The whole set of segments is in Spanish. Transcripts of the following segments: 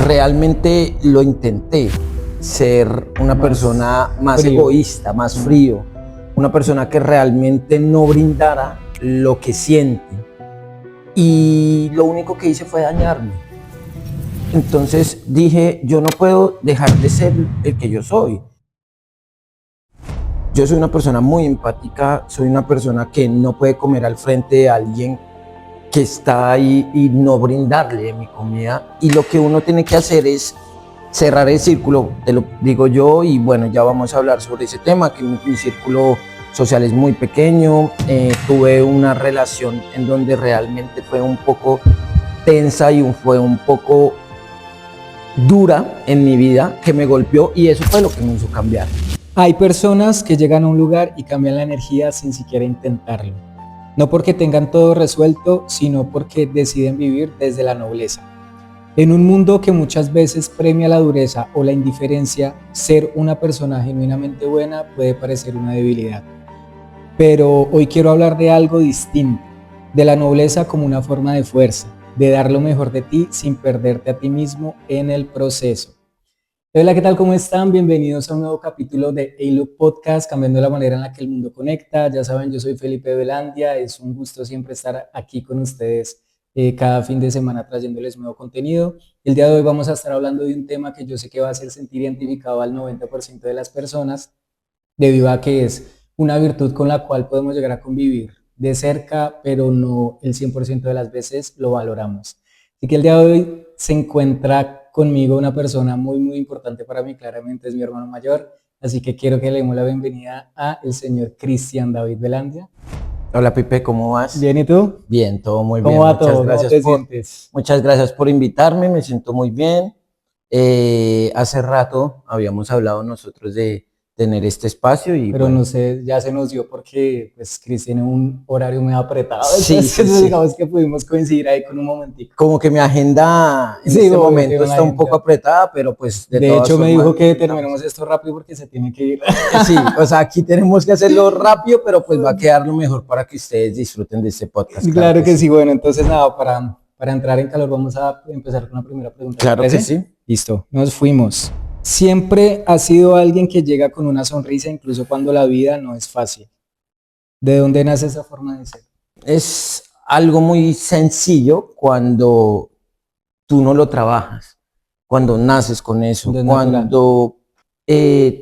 realmente lo intenté, ser una persona más egoísta, más frío, una persona que realmente no brindara lo que siente. Y lo único que hice fue dañarme. Entonces dije, yo no puedo dejar de ser el que yo soy. Yo soy una persona muy empática, soy una persona que no puede comer al frente de alguien que está ahí y no brindarle mi comida. Y lo que uno tiene que hacer es cerrar el círculo, te lo digo yo, y bueno, ya vamos a hablar sobre ese tema, que mi círculo social es muy pequeño. Tuve una relación en donde realmente fue un poco tensa y fue un poco dura en mi vida, que me golpeó, y eso fue lo que me hizo cambiar. Hay personas que llegan a un lugar y cambian la energía sin siquiera intentarlo. No porque tengan todo resuelto, sino porque deciden vivir desde la nobleza. En un mundo que muchas veces premia la dureza o la indiferencia, ser una persona genuinamente buena puede parecer una debilidad. Pero hoy quiero hablar de algo distinto, de la nobleza como una forma de fuerza, de dar lo mejor de ti sin perderte a ti mismo en el proceso. Hola, ¿qué tal? ¿Cómo están? Bienvenidos a un nuevo capítulo de A-Look Podcast, cambiando la manera en la que el mundo conecta. Ya saben, yo soy Felipe Velandia, es un gusto siempre estar aquí con ustedes cada fin de semana trayéndoles nuevo contenido. El día de hoy vamos a estar hablando de un tema que yo sé que va a hacer sentir identificado al 90% de las personas, debido a que es una virtud con la cual podemos llegar a convivir de cerca, pero no el 100% de las veces lo valoramos. Así que el día de hoy se encuentra conmigo una persona muy importante para mí, claramente es mi hermano mayor, así que quiero que le demos la bienvenida a el señor Cristian David Velandia. Hola Pipe, ¿cómo vas? Bien, ¿y tú? Bien, todo muy bien. ¿Cómo va todo? ¿Cómo te sientes? Muchas gracias por invitarme, me siento muy bien. Hace rato habíamos hablado nosotros de tener este espacio y pero bueno. No sé, ya se nos dio porque pues Cris tiene un horario muy apretado, sí, entonces digamos que pudimos coincidir ahí con un momentico. Como que mi agenda en este momento está un poco apretada, pero pues de hecho me dijo que terminemos esto rápido porque se tiene que ir. Sí, o sea, aquí tenemos que hacerlo rápido, pero pues va a quedar lo mejor para que ustedes disfruten de este podcast. Claro que sí. Bueno, entonces nada, para entrar en calor vamos a empezar con la primera pregunta. Claro que sí. Listo, nos fuimos. Siempre has sido alguien que llega con una sonrisa incluso cuando la vida no es fácil. ¿De dónde nace esa forma de ser? Es algo muy sencillo cuando tú no lo trabajas, cuando naces con eso, cuando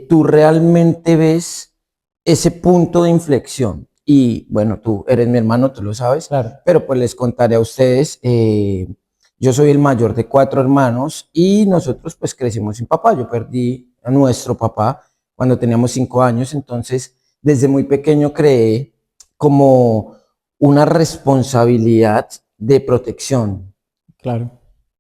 tú realmente ves ese punto de inflexión. Y bueno, tú eres mi hermano, tú lo sabes, claro. Pero pues les contaré a ustedes. Yo soy el mayor de 4 hermanos y nosotros pues crecimos sin papá. Yo perdí a nuestro papá cuando teníamos 5 años, entonces desde muy pequeño creé como una responsabilidad de protección. Claro.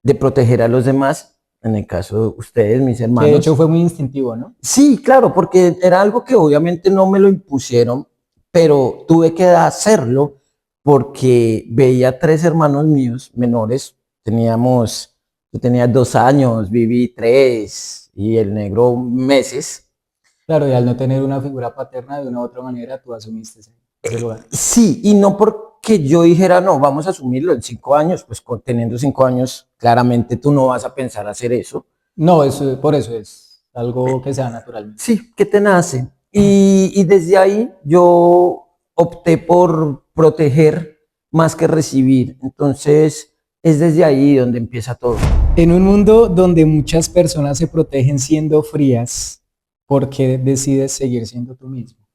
De proteger a los demás, en el caso de ustedes, mis hermanos. Que de hecho fue muy instintivo, ¿no? Sí, claro, porque era algo que obviamente no me lo impusieron, pero tuve que hacerlo porque veía 3 hermanos míos menores. Yo tenía 2 años, Vivi 3 y el negro meses. Claro, y al no tener una figura paterna, de una u otra manera, tú asumiste ese lugar. Sí, y no porque yo dijera, no, vamos a asumirlo en 5 años, pues teniendo 5 años, claramente tú no vas a pensar hacer eso. No, por eso es algo que sea natural. Sí, que te nace. Y desde ahí yo opté por proteger más que recibir. Entonces es desde ahí donde empieza todo. En un mundo donde muchas personas se protegen siendo frías, ¿por qué decides seguir siendo tú mismo?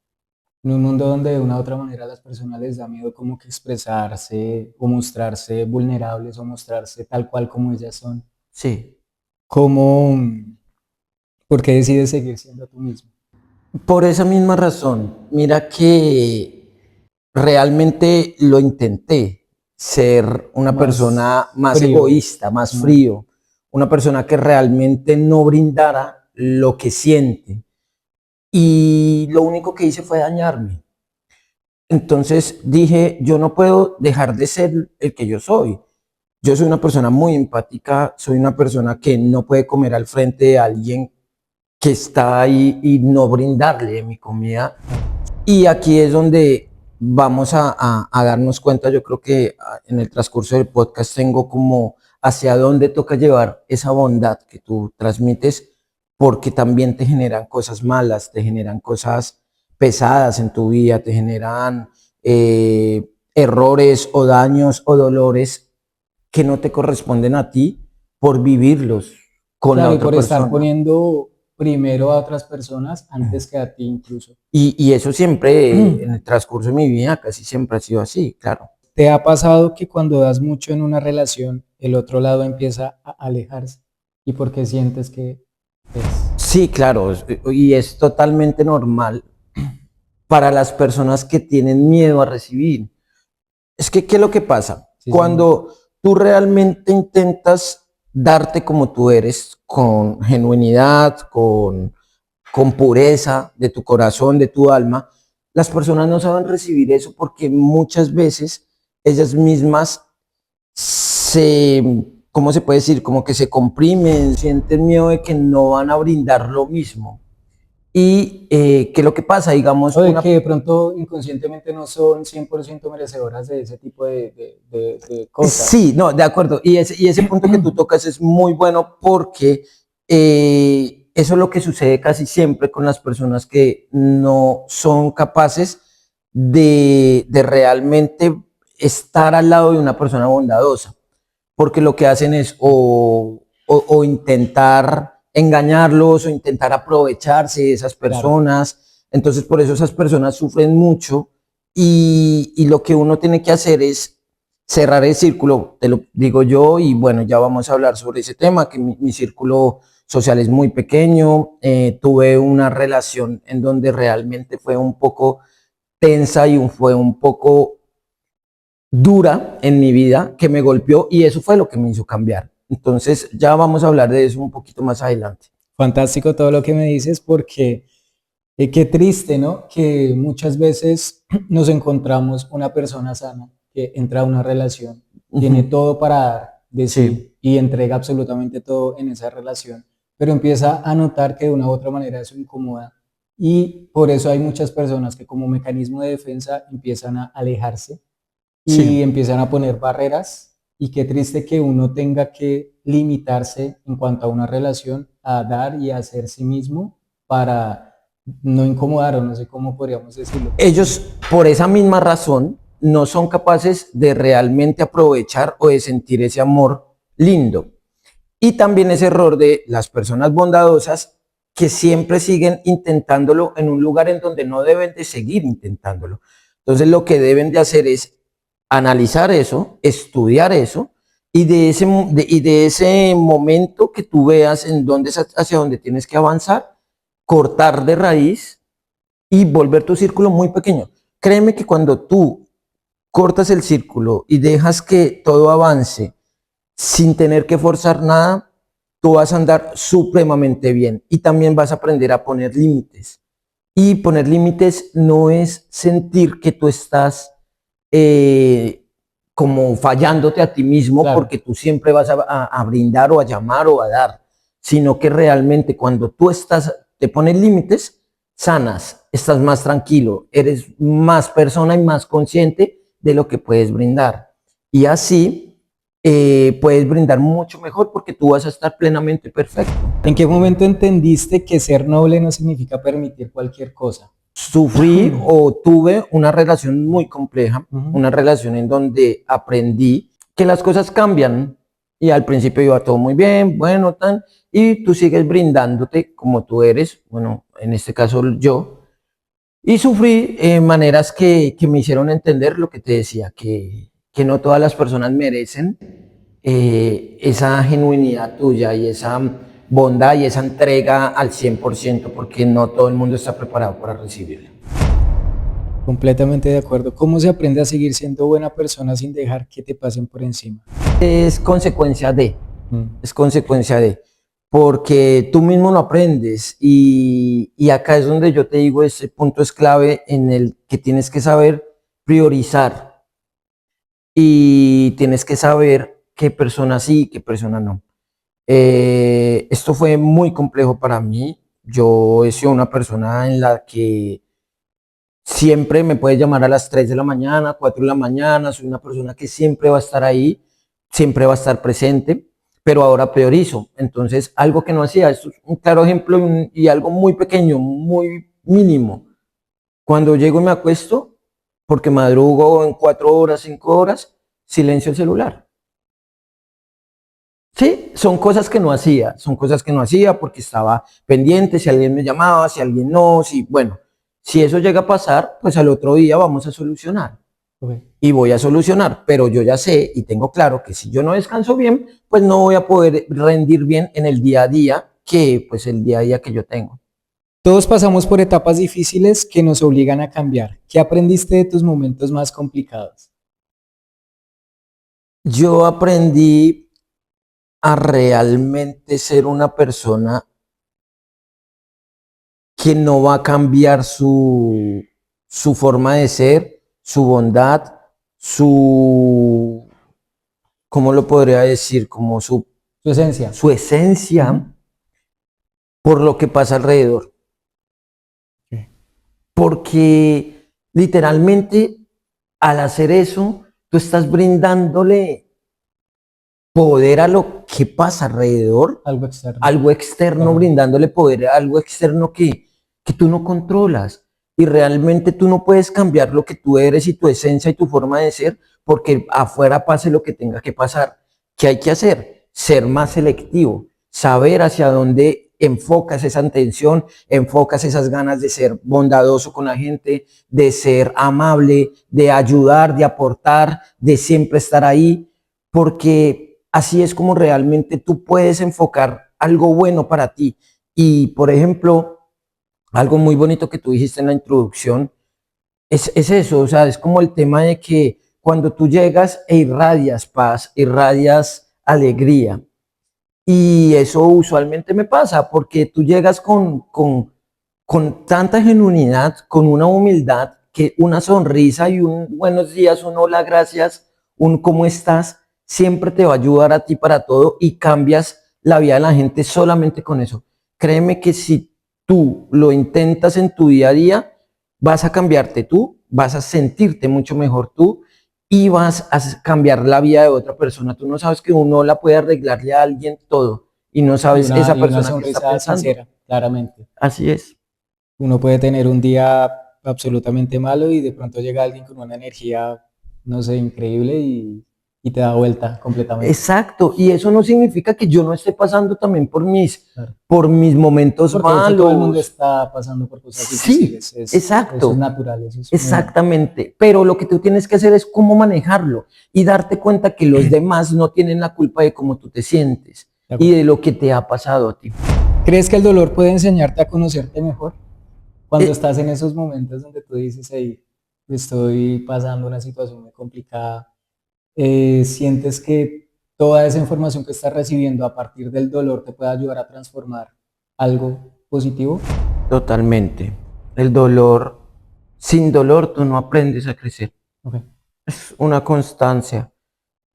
En un mundo donde de una u otra manera a las personas les da miedo como que expresarse o mostrarse vulnerables o mostrarse tal cual como ellas son. Sí. ¿Por qué decides seguir siendo tú mismo? Por esa misma razón. Mira que realmente lo intenté, ser una persona más egoísta, más frío, una persona que realmente no brindara lo que siente. Y lo único que hice fue dañarme. Entonces dije, yo no puedo dejar de ser el que yo soy. Yo soy una persona muy empática, soy una persona que no puede comer al frente de alguien que está ahí y no brindarle mi comida. Y aquí es donde vamos a darnos cuenta. Yo creo que en el transcurso del podcast tengo como hacia dónde toca llevar esa bondad que tú transmites, porque también te generan cosas malas, te generan cosas pesadas en tu vida, te generan errores o daños o dolores que no te corresponden a ti por vivirlos con la Claro, y otra por estar persona. poniendo primero a otras personas antes que a ti incluso. Y eso siempre, en el transcurso de mi vida, casi siempre ha sido así, claro. ¿Te ha pasado que cuando das mucho en una relación, el otro lado empieza a alejarse? ¿Y por qué sientes que es? Sí, claro, y es totalmente normal para las personas que tienen miedo a recibir. Es que, ¿qué es lo que pasa? Sí, señor. Cuando tú realmente intentas darte como tú eres, con genuinidad, con pureza de tu corazón, de tu alma, las personas no saben recibir eso porque muchas veces ellas mismas se, ¿cómo se puede decir? Como que se comprimen, sienten miedo de que no van a brindar lo mismo. Y ¿qué es lo que pasa? Digamos, O de que de pronto inconscientemente no son 100% merecedoras de ese tipo de cosas. Sí, no, de acuerdo. Y ese punto que tú tocas es muy bueno porque eso es lo que sucede casi siempre con las personas que no son capaces de realmente estar al lado de una persona bondadosa, porque lo que hacen es o intentar engañarlos o intentar aprovecharse de esas Claro. personas. Entonces, por eso esas personas sufren mucho y lo que uno tiene que hacer es cerrar el círculo, te lo digo yo, y bueno, ya vamos a hablar sobre ese tema, que mi círculo social es muy pequeño, tuve una relación en donde realmente fue un poco tensa y fue un poco dura en mi vida, que me golpeó y eso fue lo que me hizo cambiar. Entonces ya vamos a hablar de eso un poquito más adelante. Fantástico todo lo que me dices porque qué triste, ¿no? Que muchas veces nos encontramos una persona sana que entra a una relación, tiene todo para dar de Sí. sí y entrega absolutamente todo en esa relación, pero empieza a notar que de una u otra manera eso incomoda y por eso hay muchas personas que como mecanismo de defensa empiezan a alejarse y Sí. empiezan a poner barreras y qué triste que uno tenga que limitarse en cuanto a una relación a dar y a hacer sí mismo para no incomodar o no sé cómo podríamos decirlo. Ellos, por esa misma razón, no son capaces de realmente aprovechar o de sentir ese amor lindo. Y también ese error de las personas bondadosas que siempre siguen intentándolo en un lugar en donde no deben de seguir intentándolo. Entonces lo que deben de hacer es analizar eso, estudiar eso y de ese momento que tú veas en dónde hacia dónde tienes que avanzar, cortar de raíz y volver tu círculo muy pequeño. Créeme que cuando tú cortas el círculo y dejas que todo avance sin tener que forzar nada, tú vas a andar supremamente bien y también vas a aprender a poner límites. Y poner límites no es sentir que tú estás como fallándote a ti mismo Claro, porque tú siempre vas a brindar o a llamar o a dar, sino que realmente cuando tú te pones límites, sanas, estás más tranquilo, eres más persona y más consciente de lo que puedes brindar. Y así puedes brindar mucho mejor porque tú vas a estar plenamente perfecto. ¿en qué momento entendiste que ser noble no significa permitir cualquier cosa? Sufrí o tuve una relación muy compleja, Ujú. una relación en donde aprendí que las cosas cambian y al principio iba todo muy bien, bueno, tan, y tú sigues brindándote como tú eres, bueno, en este caso yo, y sufrí maneras que me hicieron entender lo que te decía, que no todas las personas merecen esa genuinidad tuya y esa bondad y esa entrega al 100% porque no todo el mundo está preparado para recibirla. Completamente de acuerdo. ¿Cómo se aprende a seguir siendo buena persona sin dejar que te pasen por encima? Es consecuencia de, Mm. es consecuencia de, porque tú mismo lo aprendes y acá es donde yo te digo, ese punto es clave en el que tienes que saber priorizar y tienes que saber qué persona sí, qué persona no. Esto fue muy complejo para mí. Yo he sido una persona en la que siempre me puedes llamar a las 3 de la mañana, 4 de la mañana, soy una persona que siempre va a estar ahí, siempre va a estar presente, pero ahora priorizo. Entonces, algo que no hacía, esto es un claro ejemplo y algo muy pequeño, muy mínimo. Cuando llego y me acuesto, porque madrugo en 4 horas, 5 horas, silencio el celular. Sí, son cosas que no hacía porque estaba pendiente, si alguien me llamaba, si alguien no, si, bueno, si eso llega a pasar, pues al otro día vamos a solucionar. Okay. Y voy a solucionar, pero yo ya sé y tengo claro que si yo no descanso bien, pues no voy a poder rendir bien en el día a día, que pues el día a día que yo tengo. Todos pasamos por etapas difíciles que nos obligan a cambiar. ¿Qué aprendiste de tus momentos más complicados? Yo aprendí a realmente ser una persona que no va a cambiar su forma de ser, su bondad, su, ¿cómo lo podría decir? Como Su esencia. su esencia por lo que pasa alrededor. Okay. Porque literalmente al hacer eso, tú estás brindándole poder a lo que pasa alrededor, algo externo, Claro. brindándole poder a algo externo que tú no controlas. Y realmente tú no puedes cambiar lo que tú eres y tu esencia y tu forma de ser, porque afuera pase lo que tenga que pasar. ¿Qué hay que hacer? Ser más selectivo, saber hacia dónde enfocas esa atención, enfocas esas ganas de ser bondadoso con la gente, de ser amable, de ayudar, de aportar, de siempre estar ahí, porque así es como realmente tú puedes enfocar algo bueno para ti. Y, por ejemplo, algo muy bonito que tú dijiste en la introducción es eso, o sea, es como el tema de que cuando tú llegas e irradias paz, irradias alegría. Y eso usualmente me pasa porque tú llegas con tanta genuinidad, con una humildad, que una sonrisa y un buenos días, un hola, gracias, un cómo estás, siempre te va a ayudar a ti para todo y cambias la vida de la gente solamente con eso. Créeme que si tú lo intentas en tu día a día, vas a cambiarte tú, vas a sentirte mucho mejor tú y vas a cambiar la vida de otra persona. Tú no sabes que uno la puede arreglarle a alguien todo y no sabes esa Y una persona que está sonrisa pensando. sincera, claramente. Así es. Uno puede tener un día absolutamente malo y de pronto llega alguien con una energía, no sé, increíble y te da vuelta completamente. Exacto, y eso no significa que yo no esté pasando también Claro. por mis momentos Porque de hecho todo el mundo malos. está pasando por cosas Sí, difíciles. Eso exacto, es natural, eso es muy normal. exactamente. Pero lo que tú tienes que hacer es cómo manejarlo y darte cuenta que los demás no tienen la culpa de cómo tú te sientes De y acuerdo. de lo que te ha pasado a ti. ¿Crees que el dolor puede enseñarte a conocerte mejor? Cuando Eh, estás en esos momentos donde tú dices, hey, estoy pasando una situación muy complicada, sientes que toda esa información que estás recibiendo a partir del dolor te puede ayudar a transformar algo positivo. Totalmente. El dolor, sin dolor tú no aprendes a crecer. Okay. Es una constancia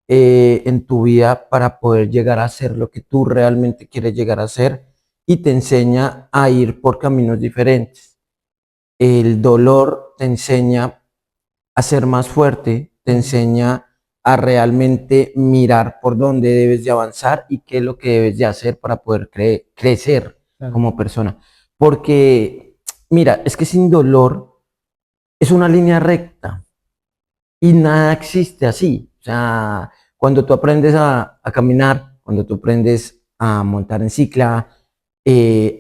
en tu vida para poder llegar a ser lo que tú realmente quieres llegar a ser y te enseña a ir por caminos diferentes. El dolor te enseña a ser más fuerte, te enseña a realmente mirar por dónde debes de avanzar y qué es lo que debes de hacer para poder crecer Claro. como persona. Porque, mira, es que sin dolor es una línea recta y nada existe así. O sea, cuando tú aprendes a caminar, cuando tú aprendes a montar en cicla,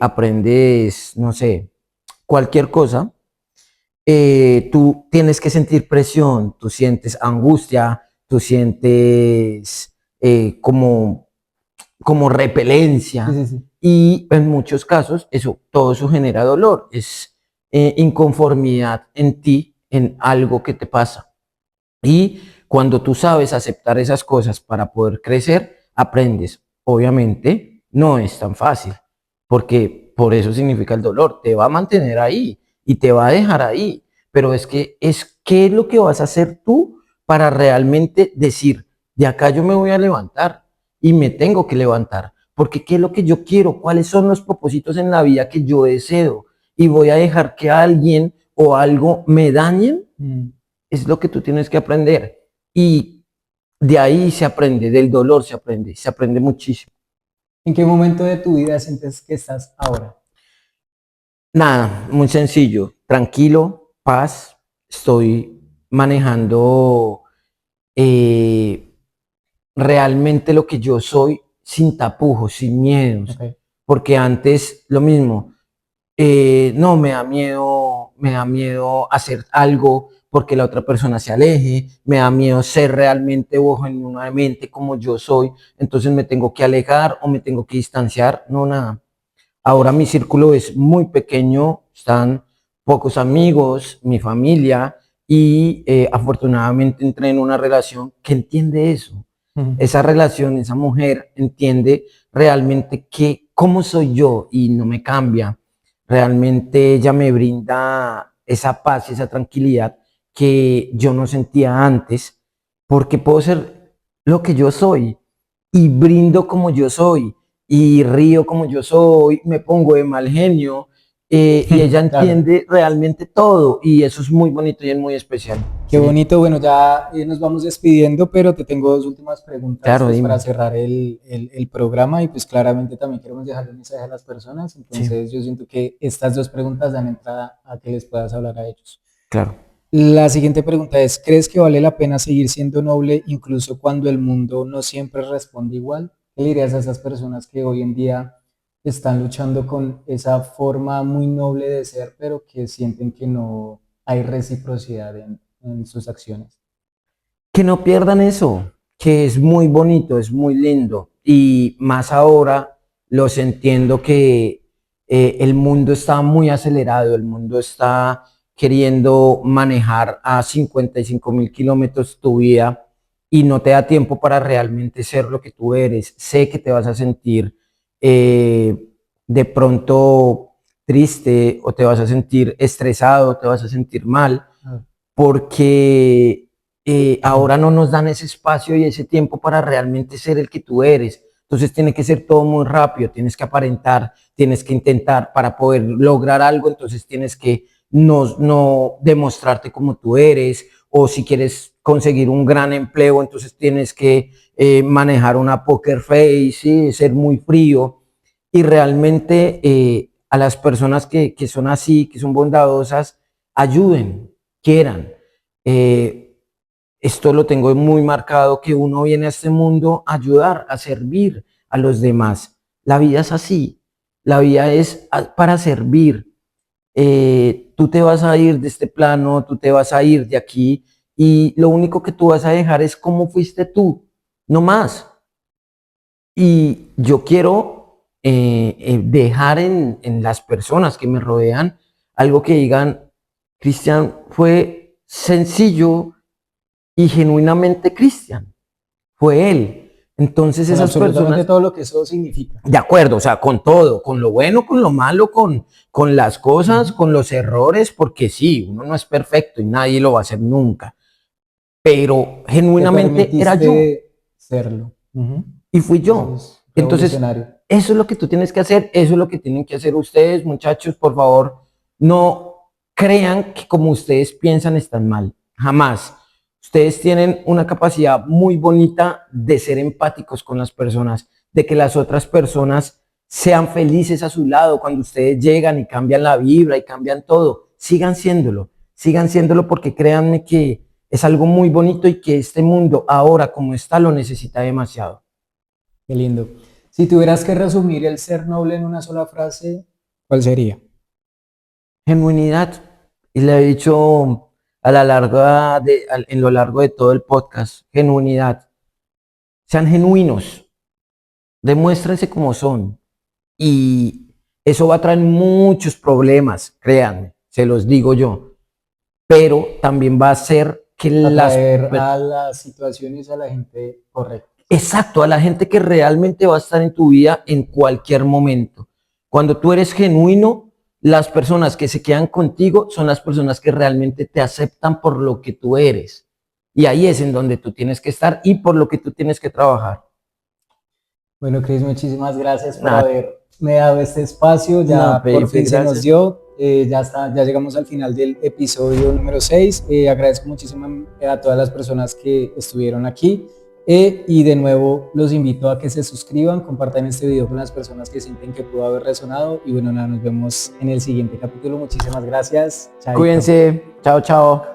aprendes, no sé, cualquier cosa, tú tienes que sentir presión, tú sientes angustia, tú sientes como repelencia Sí, sí, sí. y en muchos casos todo eso genera dolor, es inconformidad en ti, en algo que te pasa. Y cuando tú sabes aceptar esas cosas para poder crecer, aprendes. Obviamente no es tan fácil, porque por eso significa el dolor, te va a mantener ahí y te va a dejar ahí, pero es que qué es lo que vas a hacer tú para realmente decir, de acá yo me voy a levantar y me tengo que levantar, porque qué es lo que yo quiero, cuáles son los propósitos en la vida que yo deseo y voy a dejar que alguien o algo me dañen, es lo que tú tienes que aprender. Y de ahí se aprende, del dolor se aprende muchísimo. ¿En qué momento de tu vida sientes que estás ahora? Nada, muy sencillo, tranquilo, paz, estoy manejando eh, realmente lo que yo soy sin tapujos, sin miedos, Okay. porque antes lo mismo, no, me da miedo hacer algo porque la otra persona se aleje, me da miedo ser realmente o genuinamente como yo soy, entonces me tengo que alejar o me tengo que distanciar, no, nada. Ahora mi círculo es muy pequeño, están pocos amigos, mi familia y afortunadamente entré en una relación que entiende eso. Esa relación, esa mujer entiende realmente que cómo soy yo y no me cambia. Realmente ella me brinda esa paz y esa tranquilidad que yo no sentía antes porque puedo ser lo que yo soy y brindo como yo soy y río como yo soy, me pongo de mal genio y ella Claro. entiende realmente todo y eso es muy bonito y es muy especial. Qué bonito. Bueno, ya nos vamos despidiendo, pero te tengo dos últimas preguntas Claro, pues, para dime. cerrar el programa y pues claramente también queremos dejarle un mensaje a las personas. Sí, Entonces yo siento que estas dos preguntas dan entrada a que les puedas hablar a ellos. claro. La siguiente pregunta es, ¿crees que vale la pena seguir siendo noble incluso cuando el mundo no siempre responde igual? ¿Qué le dirías a esas personas que hoy en día están luchando con esa forma muy noble de ser, pero que sienten que no hay reciprocidad en sus acciones? Que no pierdan eso, que es muy bonito, es muy lindo y más ahora los entiendo que el mundo está muy acelerado, el mundo está queriendo manejar a 55.000 kilómetros tu vida y no te da tiempo para realmente ser lo que tú eres. Sé que te vas a sentir de pronto triste o te vas a sentir estresado, te vas a sentir mal, Ah, porque ahora no nos dan ese espacio y ese tiempo para realmente ser el que tú eres. Entonces tiene que ser todo muy rápido, tienes que aparentar, tienes que intentar para poder lograr algo, entonces tienes que no demostrarte como tú eres, o si quieres conseguir un gran empleo, entonces tienes que manejar una poker face, ¿sí? Ser muy frío y realmente a las personas que son así, que son bondadosas, ayuden, quieran. Eh, Esto lo tengo muy marcado, que uno viene a este mundo a ayudar, a servir a los demás. La vida es así, la vida es para servir. Tú te vas a ir de este plano, tú te vas a ir de aquí y lo único que tú vas a dejar es cómo fuiste tú, no más. Y yo quiero dejar en las personas que me rodean algo que digan, Cristian fue sencillo y genuinamente Cristian, fue él. Entonces con esas absolutamente personas, todo lo que eso significa. de acuerdo, o sea, con todo, con lo bueno, con lo malo, con las cosas, Ujú. con los errores, porque sí, uno no es perfecto y nadie lo va a hacer nunca, pero Te genuinamente era yo permitiste serlo. Ujú. y fui Eso yo. es Entonces, revolucionario. eso es lo que tú tienes que hacer, eso es lo que tienen que hacer ustedes, muchachos, por favor, no crean que como ustedes piensan están mal, jamás. Ustedes tienen una capacidad muy bonita de ser empáticos con las personas, de que las otras personas sean felices a su lado cuando ustedes llegan y cambian la vibra y cambian todo. Sigan siéndolo porque créanme que es algo muy bonito y que este mundo ahora como está lo necesita demasiado. Qué lindo. Si tuvieras que resumir el ser noble en una sola frase, ¿cuál sería? Genuinidad, y le he dicho en lo largo de todo el podcast, genuinidad. Sean genuinos, demuéstrense como son. Y eso va a traer muchos problemas, créanme, se los digo yo. Pero también va a hacer que Atraer a las situaciones a la gente correcta. exacto, a la gente que realmente va a estar en tu vida en cualquier momento. Cuando tú eres genuino, las personas que se quedan contigo son las personas que realmente te aceptan por lo que tú eres. Y ahí es en donde tú tienes que estar y por lo que tú tienes que trabajar. Bueno, Cris, muchísimas gracias por Nada, haberme dado este espacio. no, Ya por Felipe, fin se nos gracias. dio. Ya está, ya llegamos al final del episodio número 6. Agradezco muchísimo a todas las personas que estuvieron aquí. Y de nuevo los invito a que se suscriban, compartan este video con las personas que sienten que pudo haber resonado. Y bueno, nada, nos vemos en el siguiente capítulo. Muchísimas gracias. Chaito. Cuídense. Chao, chao.